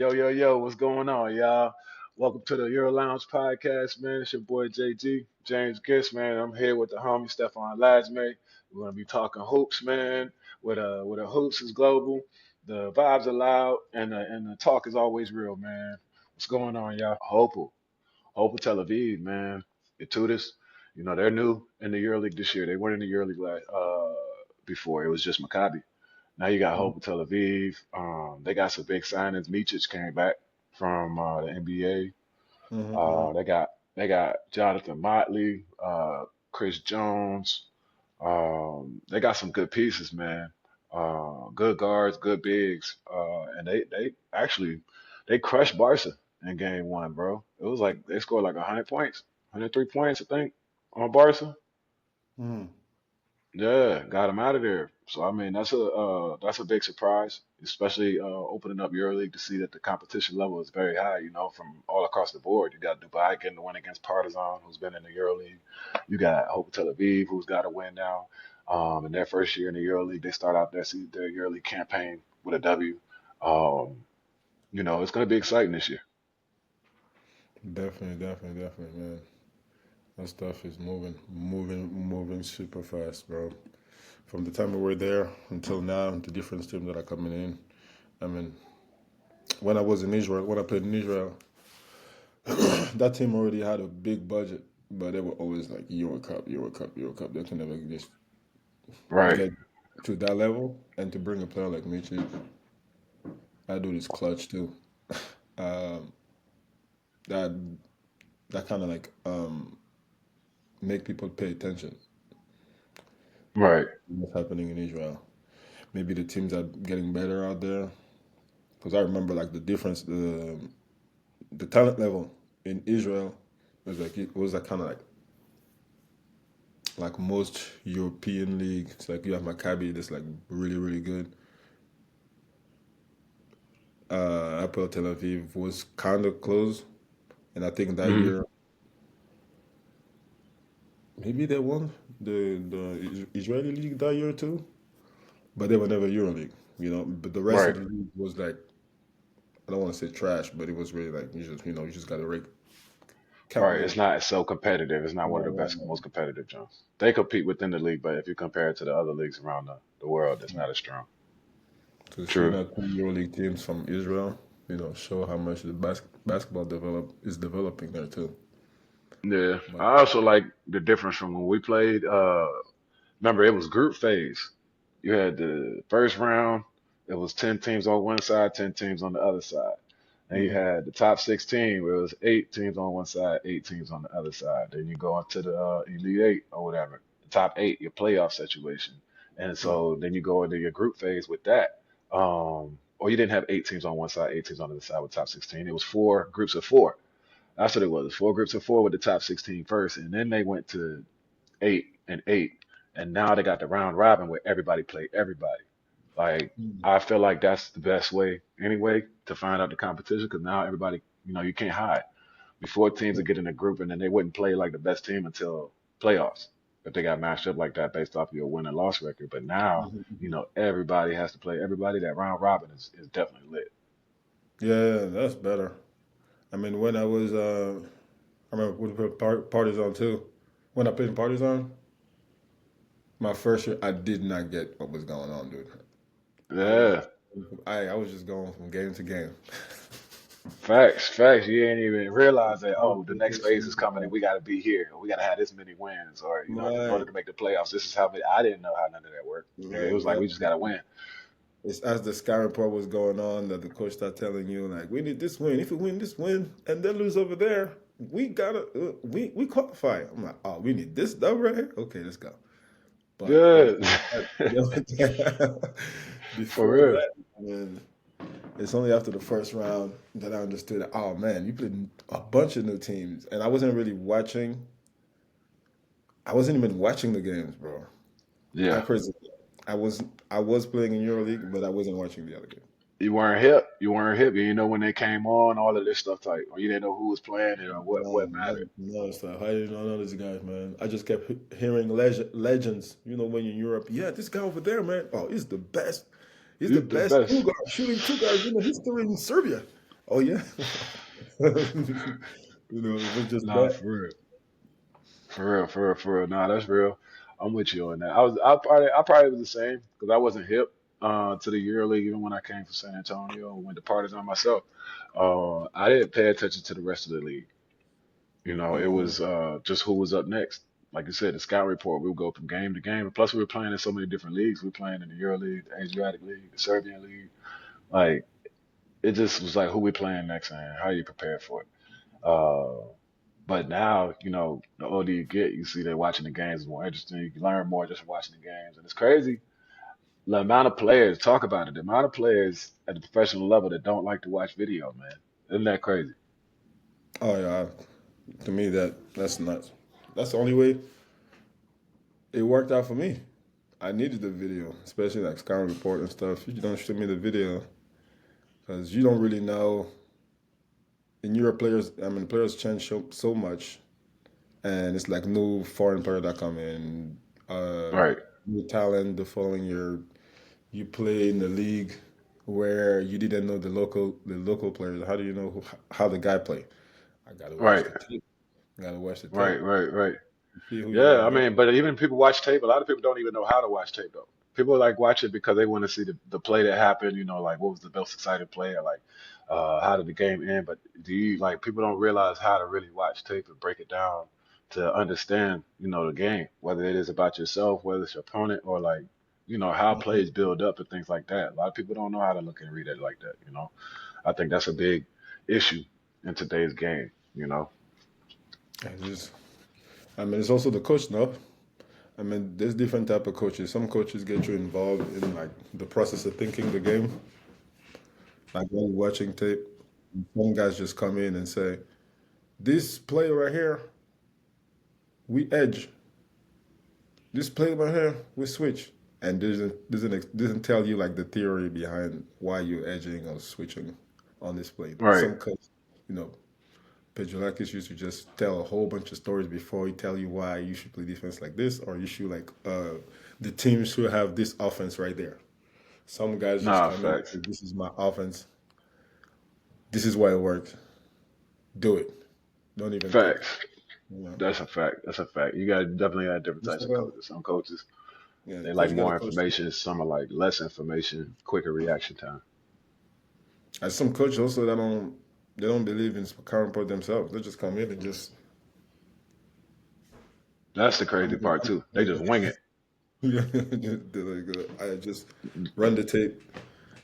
Yo, yo, yo, what's going on, y'all? Welcome to the Eurolounge podcast, man. It's your boy JG, James Gist, man. I'm here with the homie Stephane Lasme. We're gonna be talking hoops, man. With a hoops is global, the vibes are loud, and the talk is always real, man. What's going on, y'all? Hopeful Tel Aviv, man. The Tutis, they're new in the EuroLeague this year. They weren't in the EuroLeague before. It was just Maccabi. Now you got Hope Tel Aviv. They got some big signings. Mičić came back from the NBA. Mm-hmm. They got Jonathan Motley, Chris Jones. They got some good pieces, man. Good guards, good bigs, and they actually they crushed Barca in game one, bro. It was like they scored like 100 points, 103 points, I think, on Barca. Mm-hmm. Yeah, got him out of there. So I mean, that's a big surprise, especially opening up EuroLeague to see that the competition level is very high. From all across the board. You got Dubai getting the win against Partizan, who's been in the EuroLeague. You got Hope Tel Aviv, who's got a win now. In their first year in the EuroLeague, they start out their EuroLeague campaign with a W. Um, it's going to be exciting this year. Definitely, man. That stuff is moving super fast, bro. From the time we were there until now, the different teams that are coming in. I mean, when I was in Israel, when I played in Israel, that team already had a big budget, but they were always like Euro Cup, Euro Cup, Euro Cup. They can never just Right, get to that level, and to bring a player like Michi, that dude is clutch too. Um, that that kind of like make people pay attention right. what's happening in Israel. Maybe the teams are getting better out there. Because I remember like the difference, the talent level in Israel was like kind of like most European leagues. Like you have Maccabi that's like really good. Apple Tel Aviv was kind of close, and I think that hmm year maybe they won the Israeli league that year too, but they were never EuroLeague. But the rest of Right. the league was like, I don't want to say trash, but it was really like you just got to rate count Right. them. It's not so competitive. It's not one of the Right, best, right. most competitive jumps. They compete within the league, but if you compare it to the other leagues around the world, it's not as strong. To see True. that two EuroLeague teams from Israel, show how much the basketball is developing there too. Yeah. But I also like the difference from when we played. Remember, it was group phase. You had the first round, it was 10 teams on one side, 10 teams on the other side. And you mhm. had the top 16, where it was 8 teams on one side, 8 teams on the other side. Then you go into the Elite Eight or whatever, the top eight, your playoff situation. And so then you go into your group phase with that. Or you didn't have 8 teams on one side, 8 teams on the other side with top 16. It was four groups of four. That's what it was. Four groups of four with the top 16 first. And then they went to 8 and 8. And now they got the round robin where everybody played everybody. Like, Mhm. I feel like that's the best way anyway to find out the competition because now everybody, you can't hide. Before teams would get in a group and then they wouldn't play like the best team until playoffs if they got matched up like that based off of your win and loss record. But now, Mhm. everybody has to play everybody. That round robin is definitely lit. Yeah, that's better. I mean, when I remember we put Partizan too. When I played in Partizan, my first year, I did not get what was going on, dude. I was Yeah. just, I was just going from game to game. Facts, facts. You ain't even realize that, oh, the next phase is coming and we got to be here. Or we got to have this many wins. Or, in order Right, to make the playoffs, this is how many. I didn't know how none of that worked. It was like, we just got to exactly. win. It's as the scouting part was going on that the coach started telling you like, we need this win. If we win this win and they lose over there, we gotta we qualify. I'm like, oh, we need this dub right here. Okay, let's go. But Good. For before real. that, man, it's only after the first round that I understood. Oh man, you played a bunch of new teams, and I wasn't really watching. I wasn't even watching the games, bro. I Yeah. crazy. I was I was playing in EuroLeague, but I wasn't watching the other game. You weren't hip. You weren't hip. You didn't know when they came on, all of this stuff type. Or you didn't know who was playing it or what mattered. No stuff. I didn't know these guys, man. I just kept hearing legends. When you're in Europe, yeah, this guy over there, man. Oh, he's the best. He's the You the best two best. guard shooting two guards in the history in Serbia. Oh yeah. If it's just Nah, that. for real. For real, for real, for real. Nah, that's real. I'm with you on that. I probably was the same because I wasn't hip to the EuroLeague even when I came from San Antonio and went to Partizan myself. I didn't pay attention to the rest of the league. It Mm, was just who was up next. Like you said, the scout report, we would go from game to game. And plus, we were playing in so many different leagues. We were playing in the EuroLeague, the Asiatic League, the Serbian League. Like, it just was like who we playing next and how you prepare for it. Uh, but now, the older you get, you see that watching the games is more interesting. You learn more just from watching the games. And it's crazy the amount of players, talk about it, the amount of players at the professional level that don't like to watch video, man. Isn't that crazy? oh yeah. To me, that's nuts. That's the only way it worked out for me. I needed the video, especially like scouting report and stuff. You don't show me the video because you don't really know. In Europe, players change so much, and it's like new foreign player that come in, uh, Right, new talent. The following year, you play in the league where you didn't know the local players. How do you know how the guy play? I gotta watch right, the tape. I gotta watch the tape. right, right, right. See who you Yeah, are. I mean, but even people watch tape. A lot of people don't even know how to watch tape though. People like watch it because they want to see the play that happened. Like what was the most exciting play, or like how did the game end. But do you like people don't realize how to really watch tape and break it down to understand the game, whether it is about yourself, whether it's your opponent, or like how plays build up and things like that. A lot of people don't know how to look and read it like that. I think that's a big issue in today's game. And it's also the coach, no? There's different type of coaches. Some coaches get you involved in like the process of thinking the game, like while you're watching tape. Some guys just come in and say, "This play right here, we edge. This play right here, we switch." And doesn't tell you like the theory behind why you're edging or switching on this play. Right. Some coach, you know, Pedulakis used to just tell a whole bunch of stories before he tell you why you should play defense like this or you should like the team should have this offense right there. Some guys just Nah, come in and facts. say, "This is my offense. This is why it works. Do it. Don't even think." Facts. You know, That's a fact. That's a fact. You got definitely got different just types of coaches. Some coaches yeah, they like coach got to more coach. information. Some are like less information, quicker reaction time. And some coaches also that don't believe in current part themselves. They just come in and just That's the I'm crazy part gonna, too. They just wing it. they're like, I just run the tape,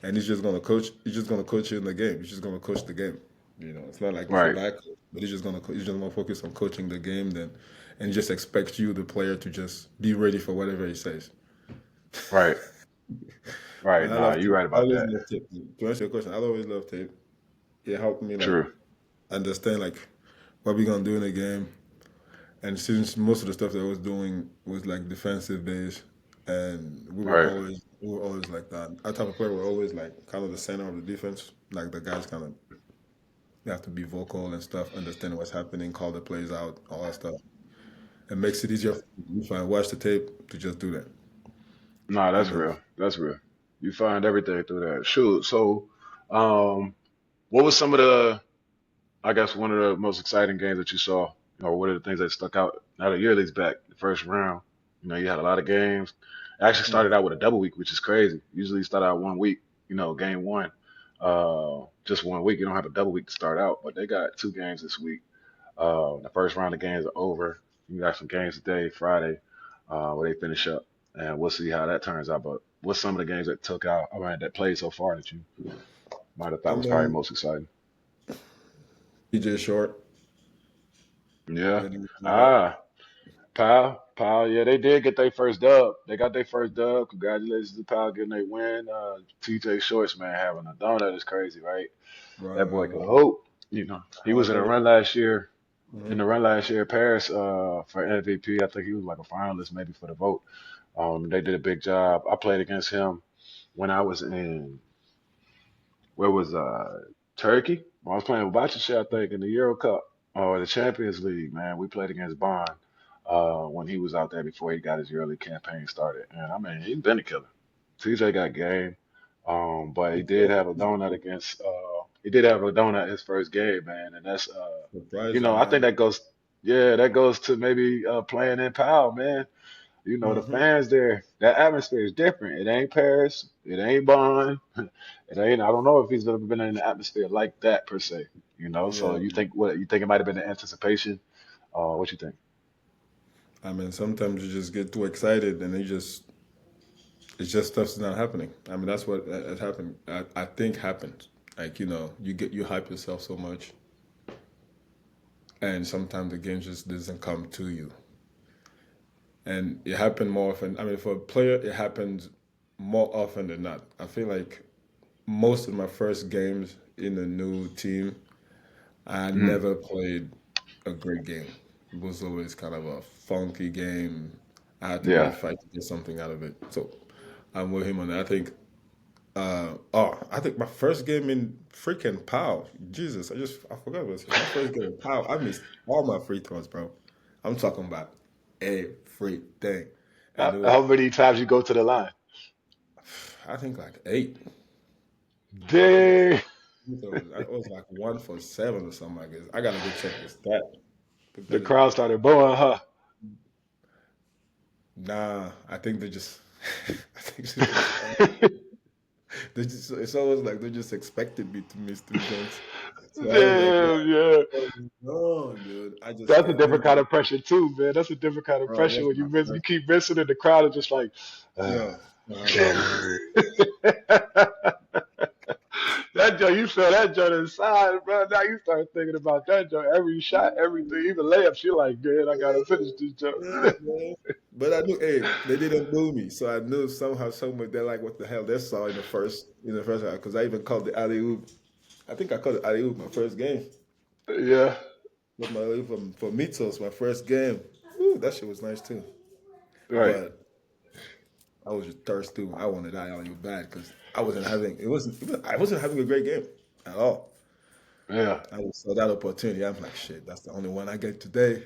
and he's just gonna coach. He's just gonna coach you in the game. He's just gonna coach the game. It's not like he's a Right. bad coach, but he's just gonna focus on coaching the game then, and just expect you, the player, to just be ready for whatever he says. Right. Right. And I Nah, love you're tape. right I about always that. love tape. To answer your question, I always love tape. It helped me like True. understand like what we gonna do in the game. And since most of the stuff that I was doing was like defensive based, and Right. we were always like that. Our type of player were always like kind of the center of the defense. Like the guys kind of they have to be vocal and stuff, understand what's happening, call the plays out, all that stuff. It makes it easier if I watch the tape to just do that. Nah, And that's then real. That's real. You find everything through that. Shoot. So, um, what was some of the, I guess, one of the most exciting games that you saw, or what are the things that stuck out? Now the year league's back, the first round. You had a lot of games. It actually started out with a double week, which is crazy. Usually you start out 1 week, game one. Just 1 week. You don't have a double week to start out, but they got two games this week. The first round of games are over. You got some games today, Friday, where they finish up, and we'll see how that turns out. But what's some of the games that took out, I mean, that played so far that you might have thought I was probably mean most exciting? PJ Short, Yeah. Eddie Short. Ah, Powell. Yeah, they did get their first dub. They got their first dub. Congratulations to Powell getting their win. TJ Shorts, man, having a donut is crazy, right? That boy could Right. hoop. He I was was in a really run last year. In mhm. the run last year, Paris for MVP. I think he was like a finalist maybe for the vote. They did a big job. I played against him when I was in where was Turkey. I was playing with Bacic, I think, in the Euro Cup or the Champions League. Man, we played against Bond when he was out there before he got his early campaign started. And I mean, he's been a killer. TJ got game, but he did have a donut against. he did have a donut his first game, man, and that's Surprising, I yeah. think that goes, yeah, that goes to maybe playing in Pal, man. The Hmm. fans there, that atmosphere is different. It ain't Paris, it ain't Bonn, it ain't. I don't know if he's ever been in an atmosphere like that per se. So Yeah. you think it might have been the anticipation? What you think? I mean, sometimes you just get too excited and it's just stuff's not happening. I mean, that's what has happened. I think happens. Like, you hype yourself so much, and sometimes the game just doesn't come to you. And it happened more often. I mean, for a player, it happens more often than not. I feel like most of my first games in a new team, I Mm, never played a great game. It was always kind of a funky game. I had to really yeah. fight to get something out of it. So I'm with him on that. I think my first game in freaking POW. Jesus, I forgot what it was. My first game in POW, I missed all my free throws, bro. I'm talking about everything. And it was, How many times you go to the line? I think like 8. Dang. So it was like 1 for 7 or something like this. I gotta go check the stat. But The crowd started booing, huh? nah, I think they just, I think they just, they just, it's always like they just expected me to miss them joints. So I was like, Damn, yeah. no, dude, I just That's a can't different lose kind it. of pressure too, man. That's a different kind of Bro, pressure that's when my you first. keep missing and the crowd is just like, uh, Yo, damn. That joint, you feel that joint inside, bro. Now you start thinking about that joint. Every shot, everything, even layups, you're like, man, I gotta finish this joint. yeah, man. But I knew, hey, they didn't boo me, so I knew somehow, somewhere they're like, what the hell they saw in the first half, because I even called the alley oop. I think I called the alley oop my first game. Yeah, With my for Mitos, my first game. Woo, that shit was nice too. right. But I was just thirsty. I wanted that alley oop bad because I wasn't having a great game at all. Yeah. I just saw that opportunity. I'm like, shit, that's the only one I get today.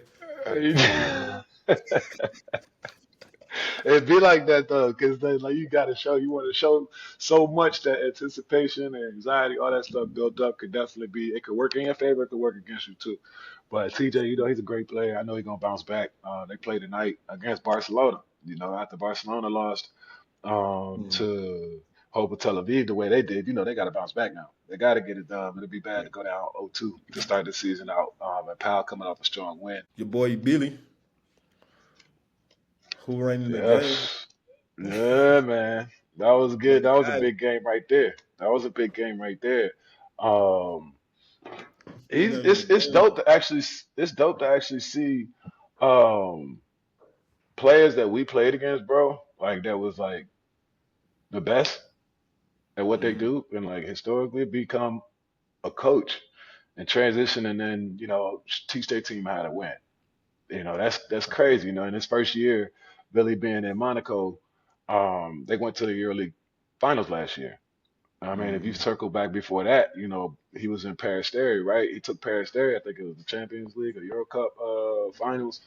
It'd be like that though, because like you got to show, you want to show so much that anticipation and anxiety, all that stuff built up could definitely be. It could work in your favor, it could work against you too. But TJ, he's a great player. I know he's gonna bounce back. They play tonight against Barcelona. After Barcelona lost Mm, to Hope of Tel Aviv the way they did, they got to bounce back now. They got to get it done. It'd be bad yeah. to go down 0-2 to start the season out. And Powell coming off a strong win. Your boy Billy, who ran in the game, Yes. Yeah, man. That was my good. That was a guy, big game right there. That was a big game right there. Um, he he's ran in the it's game. dope to actually see um players that we played against, bro. Like that was like the best at what they Hmm. do and like historically become a coach and transition and then, teach their team how to win. That's crazy. In his first year, Billy being in Monaco, they went to the EuroLeague finals last year. I mean, if you Hmm. circle back before that, he was in Paris right? He took Paris I think it was the Champions League or Euro Cup finals.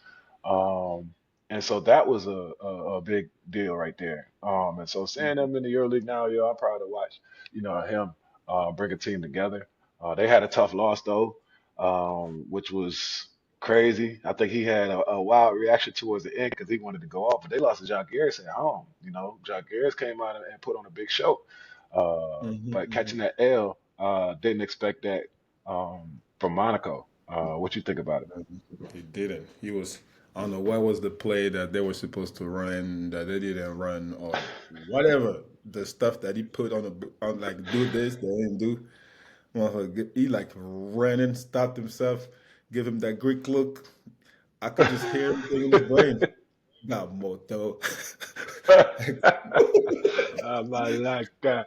Um, and so that was a big deal right there. And so seeing them in the EuroLeague now, I'm proud to watch, him bring a team together. They had a tough loss though, which was crazy. I think he had a wild reaction towards the end because he wanted to go off, but they lost to John Garris at home. John Garris came out and put on a big show. But Hmm. catching that L, didn't expect that from Monaco. What you think about it? He didn't. He was. I don't know what was the play that they were supposed to run that they didn't run or whatever the stuff that he put on like do this they didn't do. Motherfucker, he like ran and stopped himself, give him that Greek look. I could just hear everything in his brain. Got moto. Malaka.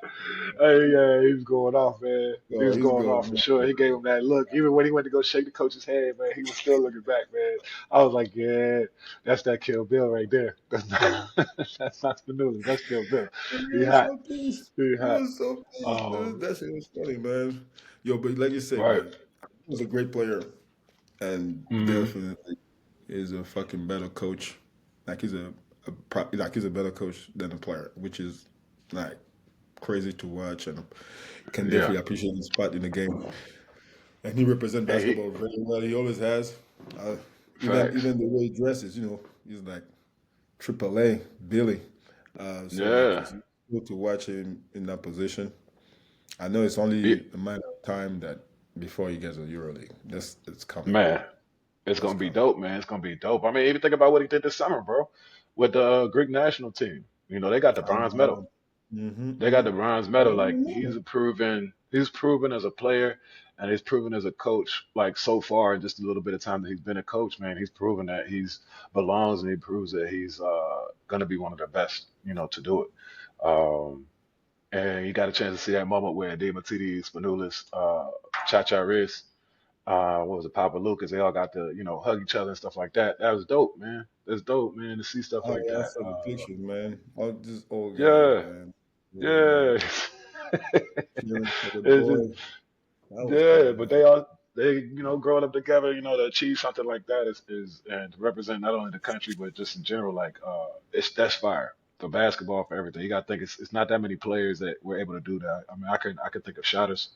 Hey, yeah, he was going off, man. He Oh, was he's going off good. for sure. He gave him that look. Even when he went to go shake the coach's hand, man, he was still looking back, man. I was like, yeah, that's that Kill Bill right there. That's not Spinooza. That's Kill Bill. He He was hot. so pissed. He He hot. was so pissed, dude. Um, That shit was funny, man. Yo, but like you said, right. man, he was a great player and Mm-hmm. definitely is a fucking better coach. Like he's a better coach than a player, which is like crazy to watch, and can Yeah. definitely appreciate his spot in the game. And he represents And he basketball very well. He always has. Uh, even facts. even the way he dresses, he's like Triple A Billy. So like Yeah. it's cool to watch him in that position. I know it's He, only a matter of time that before he gets a EuroLeague. That's it's coming. man, it's It's gonna be coming. dope, man. It's gonna be dope. I mean, even think about what he did this summer, bro, with the Greek national team. They got the I bronze medal. know. Mm-hmm, They got mm-hmm. the bronze medal. Like he's proven as a player, and he's proven as a coach. Like so far, in just a little bit of time that he's been a coach, man, he's proven that he's belongs, and he proves that he's gonna be one of the best, to do it. Um, and you got a chance to see that moment where Dimitris, Spanoulis, Chacharis, what was it, Papa Lucas, they all got to, hug each other and stuff like that. That was dope, man. That's dope, man, to see stuff Oh like yeah, I that. saw the pictures, man. All these old guys, Yeah, man. Really like yeah. cheering for the It's just, boy. That was yeah, cool, but man. they growing up together, to achieve something like that is and to represent not only the country but just in general, like that's fire for basketball, for everything. You got to think it's not that many players that were able to do that. I mean, I could think of Shotters.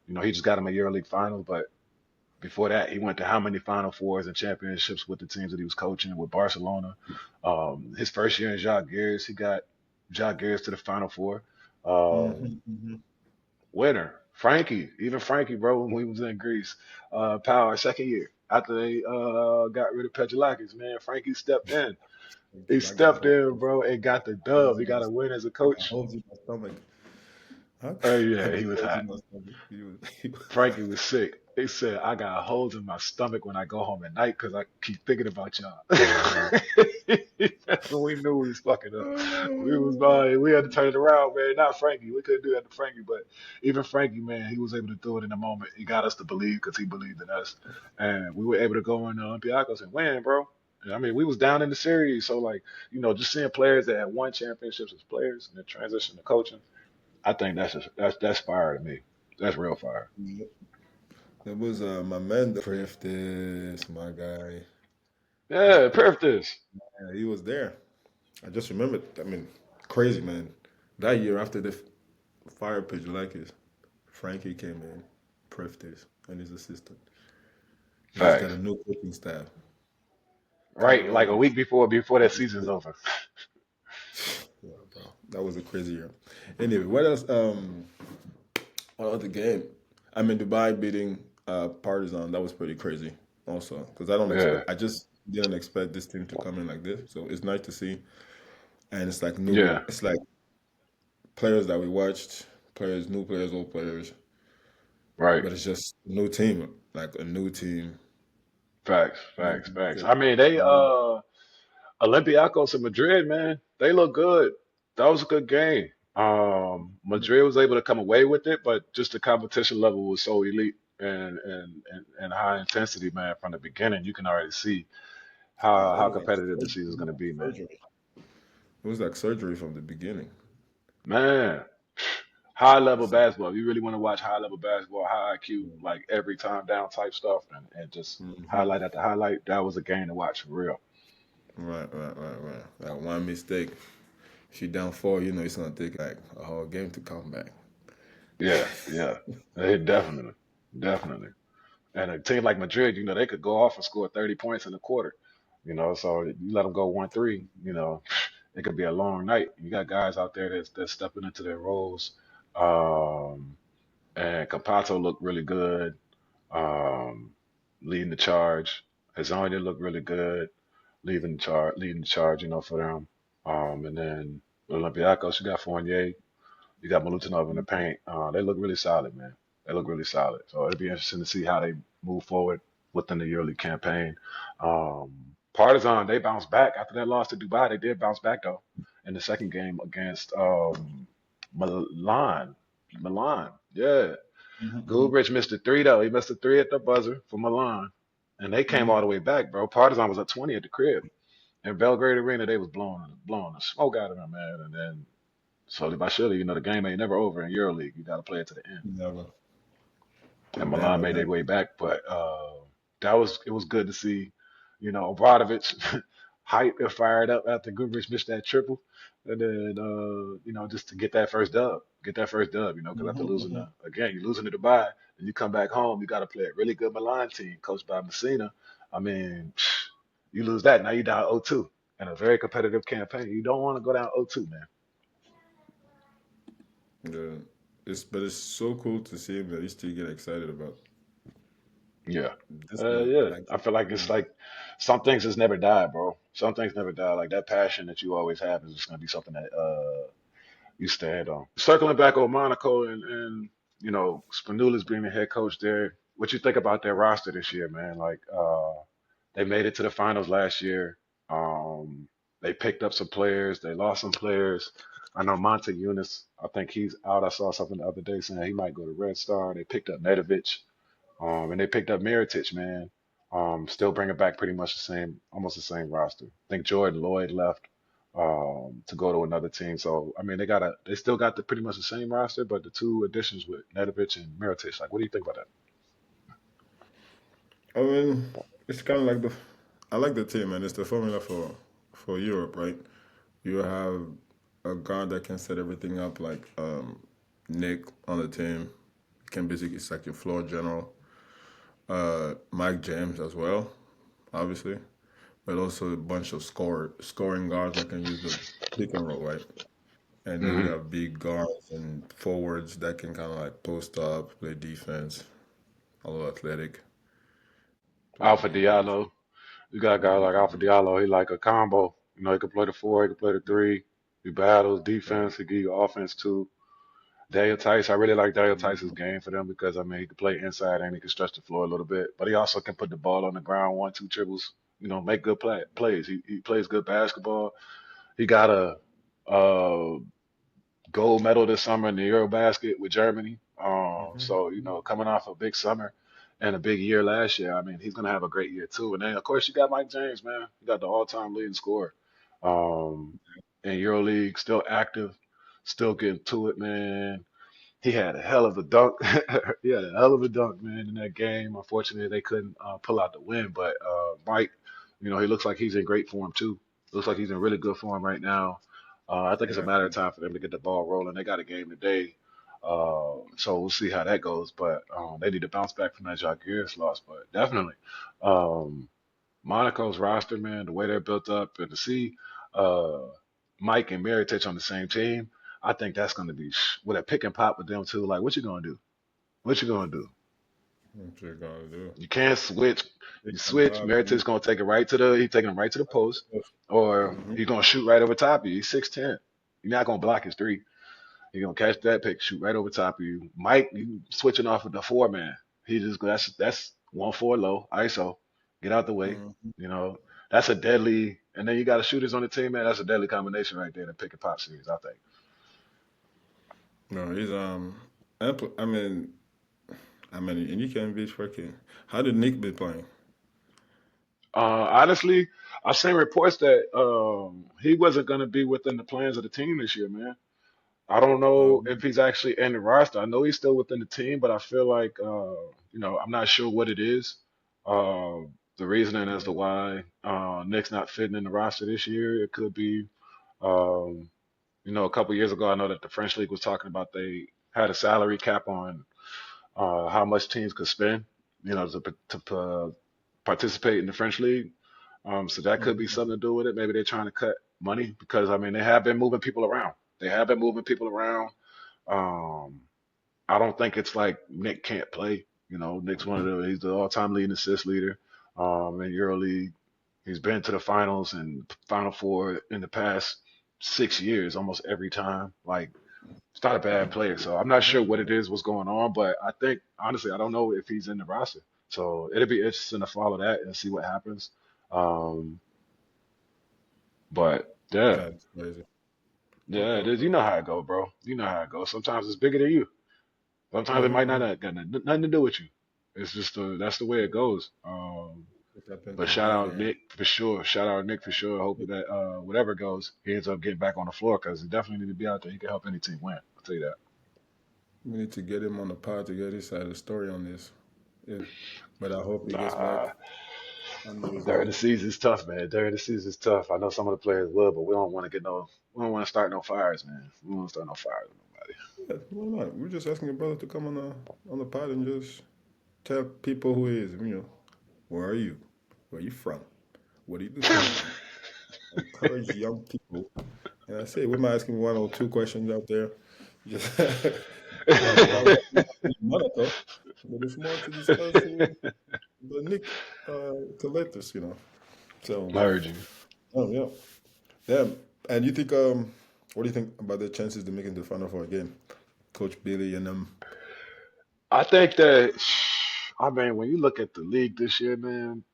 He just got him a EuroLeague finals, but before that, he went to how many Final Fours and championships with the teams that he was coaching with Barcelona. His first year in Jacques Gears, he got Jacques Gears to the Final Four. Mm-hmm, Um, mm-hmm. Winner, Frankie, even Frankie, bro, when he was in Greece, Power second year after they got rid of Petrolakis, man, Frankie stepped in. He I got stepped holes, in, bro, and got the holes dub. He in my got a win stomach. as a I got coach. holes in my stomach. Huh? Oh I yeah, got he was holes hot. in my stomach. Frankie was sick. He said, I got holes in my stomach when I go home at night because I keep thinking about y'all. That's when we knew we was fucking up. We had to turn it around, man. Not Frankie. We couldn't do that to Frankie, but even Frankie, man, he was able to do it in the moment. He got us to believe because he believed in us. And we were able to go in the Olympiacos and win, bro. And I mean, we was down in the series. So, like, just seeing players that had won championships as players and then transition to coaching, I think that's fire to me. That's real fire. That was my man, the Preftis, my guy. Yeah, perfect this. Yeah, he was there. I just remembered. I mean, crazy man. That year after the fire pitch like his, Frankie came in, Preftis, and his assistant. He just got Facts. a new coaching staff. Right, like a Cameroon. week before that season's over. Yeah, bro. That was a crazy year. Anyway, what else? What other game? I mean, Dubai beating Partizan. That was pretty crazy, also, because I don't Yeah, expect. I just didn't expect this team to come in like this. So it's nice to see, and it's like new. yeah, It's like players that we watched, players, new players, old players, right. but it's just a new team, like a new team. Facts, New facts, facts. team. I mean, they Olympiacos in Madrid, man, they look good. That was a good game. Madrid was able to come away with it, but just the competition level was so elite and high intensity, man. From the beginning, you can already see how It how was like competitive the surgery. season's gonna be, man. It was like surgery from the beginning. Man, high level It's like, basketball. If you really want to watch high level basketball, high IQ, like every time down type stuff, and just hmm highlight after highlight, that was a game to watch for real. right. Like one mistake, if you down four, it's gonna take like a whole game to come back. Yeah, yeah, definitely, definitely. And a team like Madrid, they could go off and score 30 points in a quarter. So you let them go 1-3, it could be a long night. You got guys out there that's stepping into their roles. Um, and Capato looked really good. um, Leading the charge. Hazonia looked really good, leading the charge, for them. And then Olympiacos, you got Fournier, you got Milutinov in the paint. They look really solid, man. They look really solid. So it'll be interesting to see how they move forward within the yearly campaign. Partizan, they bounced back after that loss to Dubai. They did bounce back though in the second game against Milan. Milan, yeah. Mm-hmm, Goodrich missed a three though. He missed a three at the buzzer for Milan, and they came hmm all the way back, bro. Partizan was up 20 at the crib. In Belgrade Arena, they was blowing the smoke out of them, man. And then slowly by surely, the game ain't never over in EuroLeague. You got to play it to the end. Never, And Milan made never. their way back, but it was good to see, Obradovic. hype and fired up after Goodrich missed that triple, and then just to get that first dub, because after losing Mhm. again, you're losing to Dubai, and you come back home, you got to play a really good Milan team coached by Messina. I mean, you lose that, now you down 0-2 in a very competitive campaign. You don't want to go down 0-2, man. Yeah, it's so cool to see him that you still get excited about Yeah. this. Yeah. Like I feel like it's like some things just never die, bro. Some things never die. Like that passion that you always have is just gonna be something that you stand on. Circling back on Monaco and Spinula's being the head coach there. What you think about their roster this year, man? Like they made it to the finals last year. They picked up some players, they lost some players. I know Monte Eunice, I think he's out. I saw something the other day saying he might go to Red Star. They picked up Nedovic. And they picked up Miritich, man. Still bringing back pretty much the same, almost the same roster. I think Jordan Lloyd left to go to another team. So I mean, they still got the pretty much the same roster, but the two additions with Nedovic and Miritich. Like, what do you think about that? I mean, it's kind of like I like the team, man. It's the formula for Europe, right? You have a guard that can set everything up, like Nick on the team can basically it's like your floor general. Mike James as well, obviously, but also a bunch of scoring guards that can use the pick and roll, right? And then you Hmm. have big guards and forwards that can kind of like post up, play defense, a little athletic, play the Alpha big guns. Diallo. You got a guy like Alpha Diallo. He like a combo. He can play the four. He can play the three. He battles defense. He give you offense too. Daniel Tice, I really like Daniel Tice's game for them because I mean he can play inside and he can stretch the floor a little bit, but he also can put the ball on the ground, one, two dribbles, make good plays. He plays good basketball. He got a gold medal this summer in the Eurobasket with Germany. So coming off a big summer and a big year last year, I mean he's gonna have a great year too. And then of course you got Mike James, man. You got the all-time leading scorer um, in EuroLeague, still active, still getting to it, man. He had a hell of a dunk. He had a hell of a dunk, man, in that game. Unfortunately, they couldn't pull out the win. But Mike, he looks like he's in great form too. Looks like he's in really good form right now. I think it's a Yeah, matter of time for them to get the ball rolling. They got a game today, so we'll see how that goes. But they need to bounce back from that Jaguars loss. But definitely, um, Monaco's roster, man, the way they're built up, and to see uh, Mike and Miritich on the same team, I think that's going to be with a pick and pop with them too. Like, what you gonna do? What you gonna do? what you gonna do? You can't switch. Pick You and switch. pop. Miritich gonna take it right to he taking him right to the post, or Mm-hmm. he's gonna shoot right over top of you. He's 6'10". You're not gonna block his three. You're gonna catch that pick, shoot right over top of you. Mike, you switching off with the four man. He just that's 1-4 low ISO. Get out the way. Mm-hmm. You know that's a deadly. And then you got the shooters on the team, man. That's a deadly combination right there in the pick and pop series. I think. No, he's I mean, and you can be freaking. How did Nick be playing? Honestly, I've seen reports that he wasn't gonna be within the plans of the team this year, man. I don't know if Um, he's actually in the roster. I know he's still within the team, but I feel like I'm not sure what it is. Uh, the reasoning as to why Nick's not fitting in the roster this year. It could be, um, a couple years ago, I know that the French league was talking about they had a salary cap on how much teams could spend, to participate in the French league. So that could be mhm. something to do with it. Maybe they're trying to cut money because I mean they have been moving people around. They have been moving people around. Um, I don't think it's like Nick can't play. Nick's he's the all-time leading assist leader in EuroLeague. He's been to the finals and Final Four in the past 6 years, almost every time. Like, it's not a bad player. So I'm not sure what it is, what's going on, but I think honestly, I don't know if he's in the roster. So it'll be interesting to follow that and see what happens. Um, but yeah, That's crazy. yeah, Okay, it is. okay, You know okay. how it go, bro. You know how it goes. Sometimes it's bigger than you. Sometimes it might not Mm-hmm. have got nothing to do with you. It's just that's the way it goes. It happened But to shout be out there. Nick for sure. Shout out Nick for sure. Hope that whatever goes, he ends up getting back on the floor because he definitely need to be out there. He can help any team win. I'll tell you that. We need to get him on the pod to get his side of the story on this. Yeah. But I hope he gets back. Nah, I know he's During the good. season's tough, man. During the season's tough. I know some of the players will, but we don't want to get no. We don't want to start no fires, man. We don't want to start no fires with nobody. Yeah, why not? We're just asking your brother to come on the pod and just tell people who he is. Where are you? Where are you from? What do you do for a living? Encourage young people. And I say we might ask him one or two questions out there. Just about Monaco, but it's more to discuss the Nick collectors. So, I heard you. oh yeah, yeah. And you think what do you think about the chances to making the final four again, Coach Billy and I think that. I mean, when you look at the league this year, man,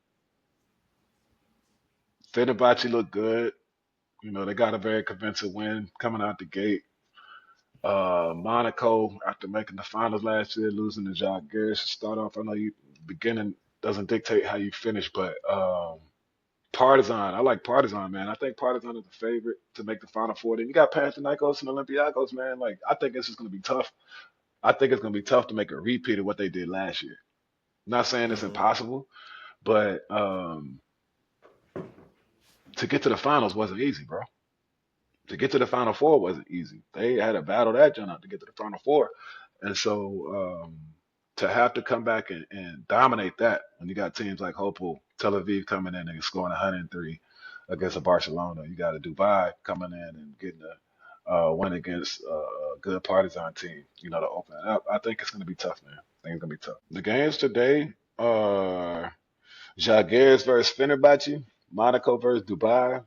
Fenerbahce look good. You know, they got a very convincing win coming out the gate. Monaco, after making the finals last year, losing to Jacques Garris to start off. I know you beginning doesn't dictate how you finish, but Partizan, I like Partizan, man. I think Partizan is the favorite to make the Final Four. Then you got Panathinaikos and Olympiacos, man. Like I think it's just going to be tough. I think it's going to be tough to make a repeat of what they did last year. Not saying it's mm-hmm. impossible, but to get to the finals wasn't easy, bro. To get to the Final Four wasn't easy. They had to battle that John out to get to the Final Four, and so to have to come back and dominate that when you got teams like Hopeful, Tel Aviv coming in and scoring 103 against a Barcelona, you got a Dubai coming in and getting a win against a good Partizan team, you know, to open it up. I think it's going to be tough, man. I think it's going to be tough. The games today are Jaguars versus Fenerbahce, Monaco versus Dubai,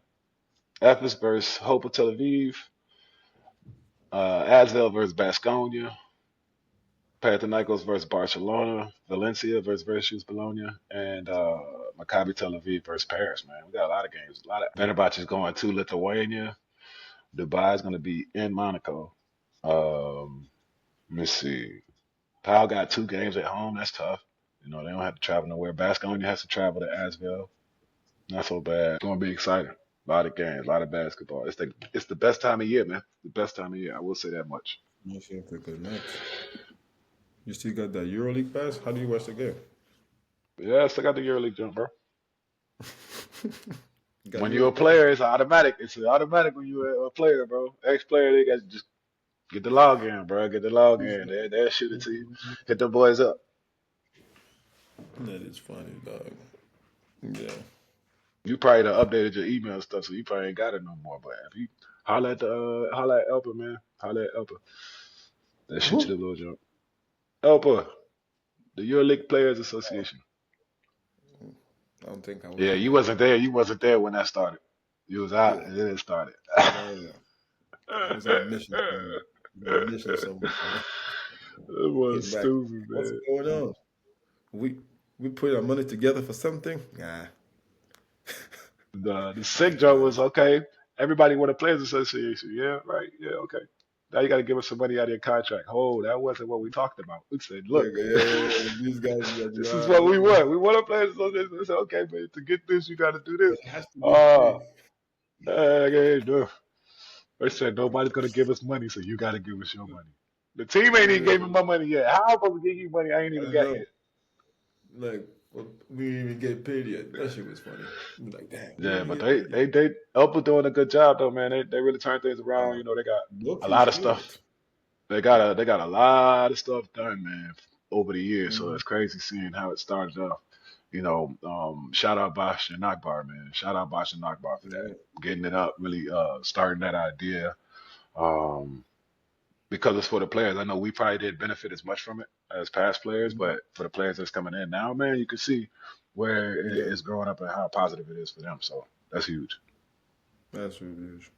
Ephes versus Hope Tel Aviv, Asvel versus Basconia, Panathinaikos versus Barcelona, Valencia versus Virtus Bologna, and Maccabi Tel Aviv versus Paris. Man, we got a lot of games. A lot of Fenerbahce is going to Lithuania. Dubai is going to be in Monaco. Let me see. Pau got two games at home. That's tough. You know, they don't have to travel nowhere. Basconia has to travel to Asvel. Not so bad. It's going to be exciting. A lot of games, a lot of basketball. It's the best time of year, man. The best time of year. I will say that much. You seem to good match. You still got that EuroLeague pass? How do you watch the game? Yeah, I still got the EuroLeague jump, bro. You got When you're a EuroLeague pass? player, it's automatic. It's automatic when you're a player, bro. Ex-player, they got to just get the log in, bro. Get the log in. They'll shoot it to you. Hit the boys up. That is funny, dog. Yeah. You probably done updated your email stuff, so you probably ain't got it no more. But if you holler at Elper, man. Holler at Elper. They'll shoot you Who? the little jump. Elper, the EuroLeague Players Association. I don't think I was Yeah, in you there. wasn't there. You wasn't there when that started. You was out Yeah. and then it started. Yeah. I was on a mission somewhere. On a mission somewhere. That was Hit back. stupid, What's man. going on? We we put our money together for something? Nah. The sick joke Nah. was okay. Everybody want a players association. Yeah, right. Yeah, okay. Now you got to give us some money out of your contract. Oh, that wasn't what we talked about. We said, Yeah, look, yeah, these guys be like, this is nah, what we want. We want a players association. I said, okay, man, to get this, you got to do but this. it has to be Uh, free. okay, no. They said nobody's gonna give us money, so you got to give us your money. The team ain't even gave me Yeah, my money yet. How am I supposed to give you money? I ain't even I got know. yet. Like, well, we didn't even get paid yet. That shit was funny. We like, damn, we Yeah, didn't even but get paid yet. they Elpa doing a good job though, man. They really turned things around. You know, they got a Loki lot of killed stuff. it. They got a lot of stuff done, man, over the years. So Mm-hmm. it's crazy seeing how it started off. You know, shout out Bosh and Akbar, man. Shout out Bosh and Akbar for that. Yeah. Getting it up, really starting that idea. Um, because it's for the players. I know we probably didn't benefit as much from it as past players, Mm-hmm. but for the players that's coming in now, man, you can see where Yeah. it's growing up and how positive it is for them. So that's huge. That's really huge.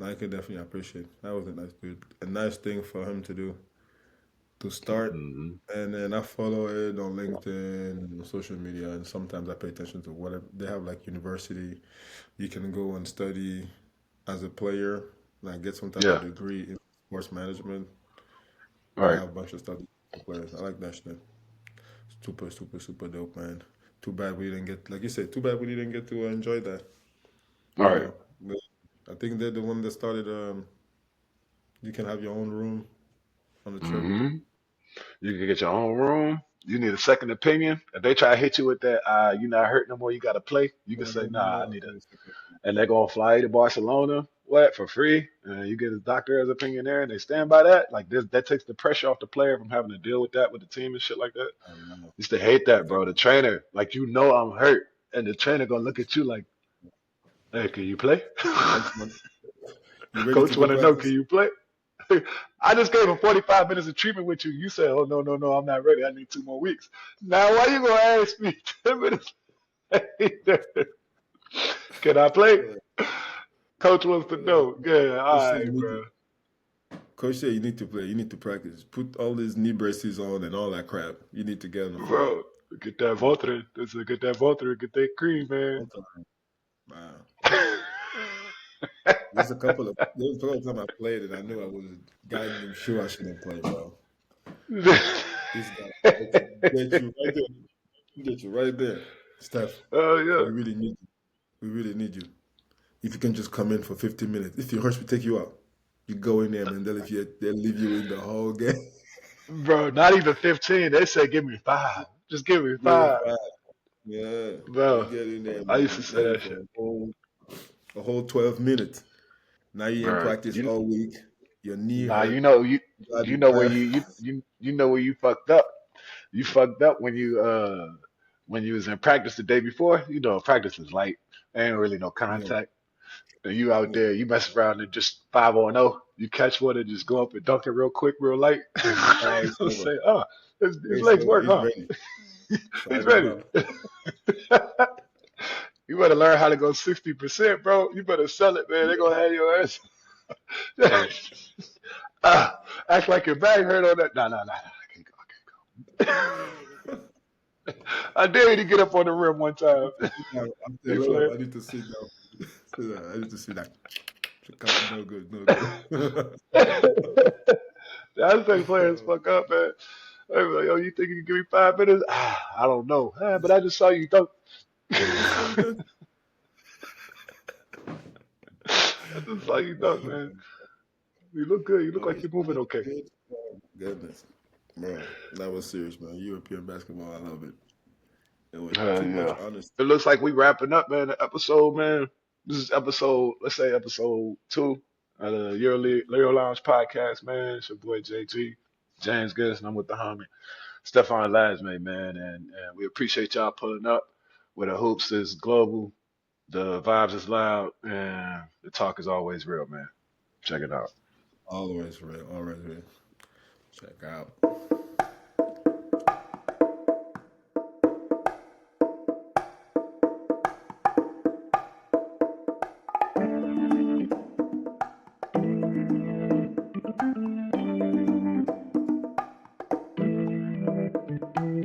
I could definitely appreciate. That was a nice thing for him to do to start. Hmm. And then I follow it on LinkedIn and social media, and sometimes I pay attention to whatever they have, like university. You can go and study as a player, like get some type of Yeah. degree in sports management. All They right. have a bunch of stuff for players. I like that shit. Super, super, super dope, man. Too bad we didn't get, like you said, too bad we didn't get to enjoy that. All right. But I think they're the one that started. You can have your own room on the trip. Hmm. You can get your own room. You need a second opinion. If they try to hit you with that, you're not hurt no more, you got to play, you can No, say, no, no, nah, I no. need it. And they're going to fly you to Barcelona, what, for free? And you get a doctor's opinion there, and they stand by that. Like, this, that takes the pressure off the player from having to deal with that with the team and shit like that. I know. Used to hate that, If I bro. The trainer, like, I'm hurt. And the trainer going to look at you like, hey, can you play? coach, you ready to Coach go want to know, can practice? you play? I just gave him 45 minutes of treatment with you. You said, oh, no, no, no, I'm not ready. I need 2 more weeks. Now, why you going to ask me 10 minutes later? Can I play? Uh, Coach wants to know. Yeah, coach all said right, you need to. bro. Coach said you need to play. You need to practice. Put all these knee braces on and all that crap. You need to get on the floor. Bro, get that Voltaren. Get that Voltaren. Get that cream, man. All time. Wow. There's a couple of times I played and I knew I was goddamn sure I shouldn't play, bro. This guy get you right there. Get you right there. Steph, Oh, yeah. we really need you. We really need you. If you can just come in for 15 minutes. If you hurt, we take you out. You go in there, man. They'll leave you in the whole game. Bro, not even 15. They say, give me 5. Just give me Give it 5. five. Yeah. You Bro, get in there, I used man. to You say play that for shit. a whole 12 minutes. Now you're in Bro, practice all week. Your knee nah, hurt. you know where you know where you fucked up. You fucked up when you was in practice the day before. You know, practice is light. Ain't really no Yeah. contact. And you out Yeah. there, you mess around and just 5-0. You catch one and just go up and dunk it real quick, real light. Oh, it's You'll over. say, oh, his It's legs over. work, He's huh? ready. He's 5-0 ready. up. You better learn how to go 60%, bro. You better sell it, man. They're gonna have your ass. Act like your back hurt on that. No. I can't go. I can't go. I dare you to get up on the rim one I time. need to sit down. I'm You saying, hold play. up. I need to sit down. I need to sit down. No good. No good. That's like players fuck up, man. They be like, yo, you think you can give me 5 minutes? I don't know. But I just saw you dunk. I saw you I done. just saw you dunk, man. You look good. You look Oh, like it's you're moving good. okay. Good. Oh, goodness. Bro, that was serious, man. European basketball, I love it. It was too much Yeah. honesty. It looks like we wrapping up, man. The episode, man. This is episode, let's say episode 2 of the Eurolounge podcast, man. It's your boy JG, James Gibbs, and I'm with the homie Stephane Lasme, man. And we appreciate y'all pulling up where the hoops is global, the vibes is loud, and the talk is always real, man. Check it out. Always real. Always real. Check out.